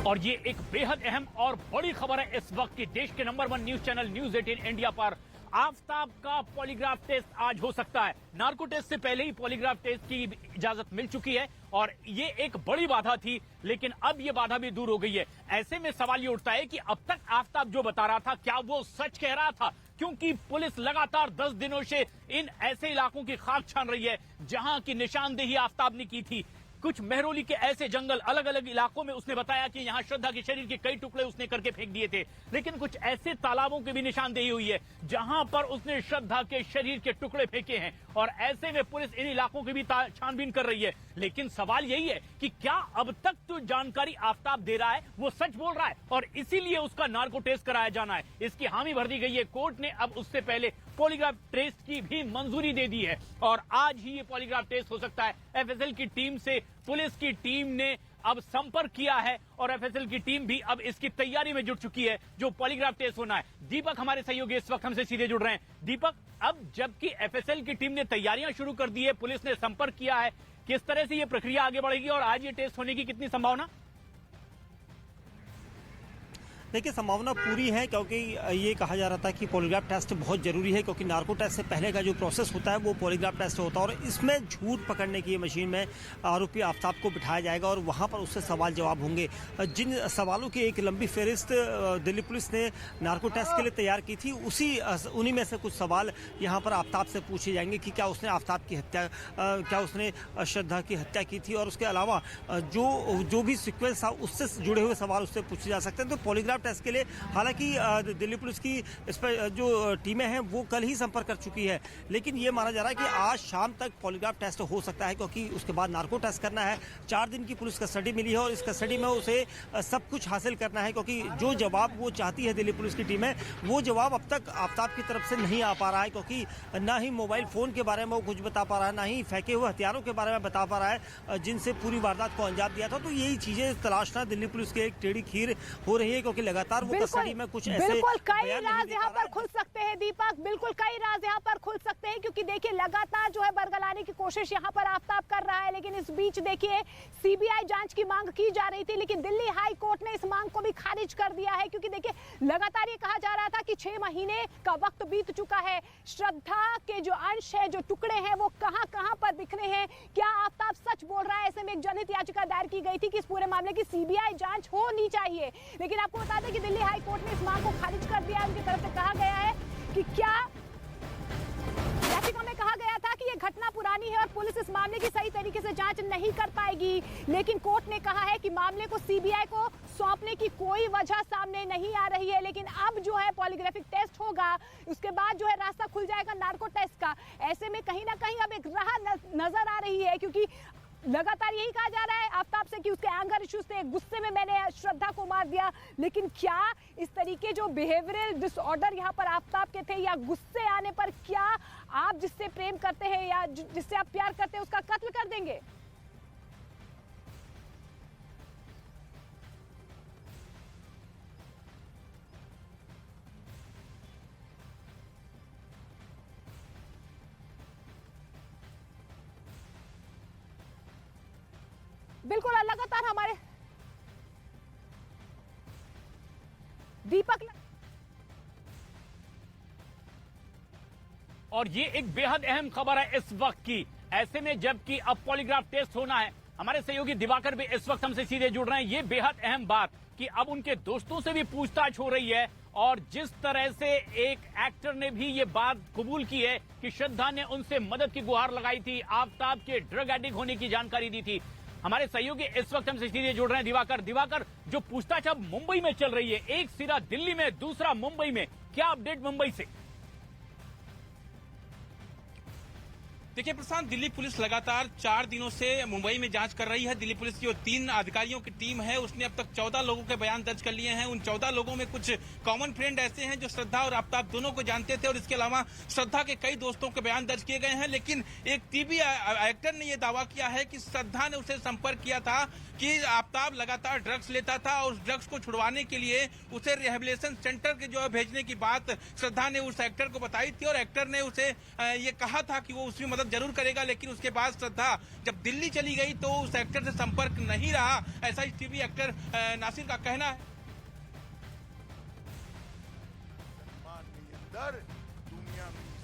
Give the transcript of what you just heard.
और ये एक बेहद अहम और बड़ी खबर है इस वक्त की देश के number 1 news channel news 18 India पर। आफताब का पॉलीग्राफ टेस्ट आज हो सकता है। नार्को टेस्ट से पहले ही पॉलीग्राफ टेस्ट की इजाजत मिल चुकी है और ये एक बड़ी बाधा थी, लेकिन अब ये बाधा भी दूर हो गई है। ऐसे में सवाल ये उठता है कि अब तक आफताब जो बता रहा था क्या वो सच कह रहा था, क्योंकि पुलिस लगातार 10 दिनों से इन ऐसे इलाकों की खाक छान रही है जहां की निशानदेही आफताब ने की थी। कुछ मेहरौली के ऐसे जंगल अलग अलग इलाकों में उसने बताया कि यहां श्रद्धा के शरीर के कई टुकड़े उसने करके फेंक दिए थे, लेकिन कुछ ऐसे तालाबों की भी निशानदेही हुई है जहां पर उसने श्रद्धा के शरीर के टुकड़े फेंके हैं और ऐसे में पुलिस इन इलाकों की भी छानबीन कर रही है। लेकिन सवाल यही है कि क्या अब तक जो जानकारी आफताब दे रहा है वो सच बोल रहा है और इसीलिए उसका नार्को टेस्ट कराया जाना है, इसकी हामी भर दी गई है। कोर्ट ने अब उससे पहले पॉलीग्राफ टेस्ट की भी मंजूरी दे दी है और आज ही ये पॉलीग्राफ टेस्ट हो सकता है। एफएसएल की टीम से पुलिस की टीम ने अब संपर्क किया है और एफएसएल की टीम भी अब इसकी तैयारी में जुट चुकी है जो पॉलीग्राफ टेस्ट होना है। दीपक हमारे सहयोगी इस वक्त हमसे सीधे जुड़ रहे हैं। दीपक, अब जबकि एफएसएल की टीम ने तैयारियां शुरू कर दी है, पुलिस ने संपर्क किया है, किस तरह से ये प्रक्रिया आगे बढ़ेगी और आज ये टेस्ट होने की कितनी संभावना? देखिए, संभावना पूरी है क्योंकि ये कहा जा रहा था कि पॉलीग्राफ टेस्ट बहुत जरूरी है क्योंकि नार्को टेस्ट से पहले का जो प्रोसेस होता है वो पॉलीग्राफ टेस्ट होता है और इसमें झूठ पकड़ने की मशीन में आरोपी आफताब को बिठाया जाएगा और वहां पर उससे सवाल जवाब होंगे। जिन सवालों की एक लंबी फहरिस्त दिल्ली पुलिस ने नार्को टेस्ट के लिए तैयार की थी उन्हीं में से कुछ सवाल यहाँ पर आफताब से पूछे जाएंगे कि क्या उसने आफताब की हत्या, क्या उसने श्रद्धा की हत्या की थी और उसके अलावा जो भी सिक्वेंस था उससे जुड़े हुए सवाल उससे पूछे जा सकते हैं। तो पॉलीग्राफ टेस्ट के लिए हालांकि दिल्ली पुलिस की इस पर जो टीमें हैं वो कल ही संपर्क कर चुकी है, लेकिन ये माना जा रहा है कि आज शाम तक पॉलीग्राफ टेस्ट हो सकता है क्योंकि उसके बाद नार्को टेस्ट करना है। 4 दिन की पुलिस कस्टडी मिली है और इस कस्टडी में उसे सब कुछ हासिल करना है क्योंकि जो जवाब वो चाहती है दिल्ली पुलिस की टीमें वो जवाब अब तक आफताब की तरफ से नहीं आ पा रहा है क्योंकि ना ही मोबाइल फोन के बारे में वो कुछ बता पा रहा है, ना ही फेंके हुए हथियारों के बारे में बता पा रहा है जिनसे पूरी वारदात को अंजाम दिया था। तो यही चीजें तलाशना दिल्ली पुलिस के एक टेढ़ी खीर हो रही है क्योंकि लगातार वो कस्टडी में कुछ ऐसे बिल्कुल कई राज यहाँ पर खुल सकते हैं दीपक, बिल्कुल कई राज यहाँ पर खुल सकते हैं क्योंकि देखिए लगातार जो है बरगलाने की कोशिश यहाँ पर आफताब कर रहा है, लेकिन इस बीच देखिए सीबीआई जांच की मांग की जा रही थी लेकिन दिल्ली हाई कोर्ट ने इस मांग को भी खारिज कर दिया है क्योंकि देखिए लगातार ये कहा जा रहा था कि 6 महीने का वक्त बीत चुका है, श्रद्धा के जो अंश है, जो टुकड़े हैं वो कहां कहां पर बिखरे हैं, क्या आफताब सच बोल रहा है। ऐसे में एक जनहित याचिका दायर की गई थी कि इस पूरे मामले की सीबीआई जांच होनी चाहिए, लेकिन आपको बता दें कि दिल्ली हाई कोर्ट ने इस मांग को खारिज कर दिया है। उनकी तरफ से कहा गया है कि क्या याचिका में कहा गया था कि यह घटना पुरानी है और पुलिस इस मामले की सही तरीके से जांच नहीं कर पाएगी, लेकिन कोर्ट ने कहा है कि मामले को सीबीआई को सौंपने की कोई वजह सामने नहीं आ रही है। लेकिन अब जो है पॉलीग्राफिक टेस्ट होगा, उसके बाद जो है रास्ता खुल जाएगा नार्को टेस्ट का। ऐसे में कहीं ना कहीं अब एक राह नजर आ रही है क्योंकि लगातार यही कहा जा रहा है आफताब से कि उसके एंगर इश्यूज थे, गुस्से में मैंने श्रद्धा को मार दिया, लेकिन क्या इस तरीके जो बिहेवियरल डिसऑर्डर यहाँ पर आफताब के थे या गुस्से आने पर क्या आप जिससे प्रेम करते हैं या जिससे आप प्यार करते हैं उसका कत्ल कर देंगे? बिल्कुल लगातार हमारे दीपक और ये एक बेहद अहम खबर है इस वक्त की। ऐसे में जबकि अब पॉलीग्राफ टेस्ट होना है, हमारे सहयोगी दिवाकर भी इस वक्त हमसे सीधे जुड़ रहे हैं। ये बेहद अहम बात कि अब उनके दोस्तों से भी पूछताछ हो रही है और जिस तरह से एक एक्टर ने भी ये बात कबूल की है कि श्रद्धा ने उनसे मदद की गुहार लगाई थी, आफताब के ड्रग एडिक्ट होने की जानकारी दी थी। हमारे सहयोगी इस वक्त हमसे सीधे जुड़ रहे हैं दिवाकर, जो पूछताछ अब मुंबई में चल रही है, एक सिरा दिल्ली में दूसरा मुंबई में, क्या अपडेट मुंबई से? देखिए प्रशांत, दिल्ली पुलिस लगातार 4 दिनों से मुंबई में जांच कर रही है। दिल्ली पुलिस की जो 3 अधिकारियों की टीम है उसने अब तक 14 लोगों के बयान दर्ज कर लिए हैं। उन 14 लोगों में कुछ कॉमन फ्रेंड ऐसे हैं जो श्रद्धा और आफताब दोनों को जानते थे और इसके अलावा श्रद्धा के कई दोस्तों के बयान दर्ज किए गए हैं। लेकिन एक टीवी एक्टर ने यह दावा किया है कि श्रद्धा ने उसे संपर्क किया था कि आफताब लगातार ड्रग्स लेता था और उस ड्रग्स को छुड़वाने के लिए उसे रिहेबिलिटेशन सेंटर के जो है भेजने की बात श्रद्धा ने उस एक्टर को बताई थी और एक्टर ने उसे ये कहा था कि वो उसकी मदद संपर्क जरूर करेगा, लेकिन उसके बाद श्रद्धा जब दिल्ली चली गई तो उस एक्टर से संपर्क नहीं रहा, ऐसा इस टीवी एक्टर नासिर का कहना है। दुनिया में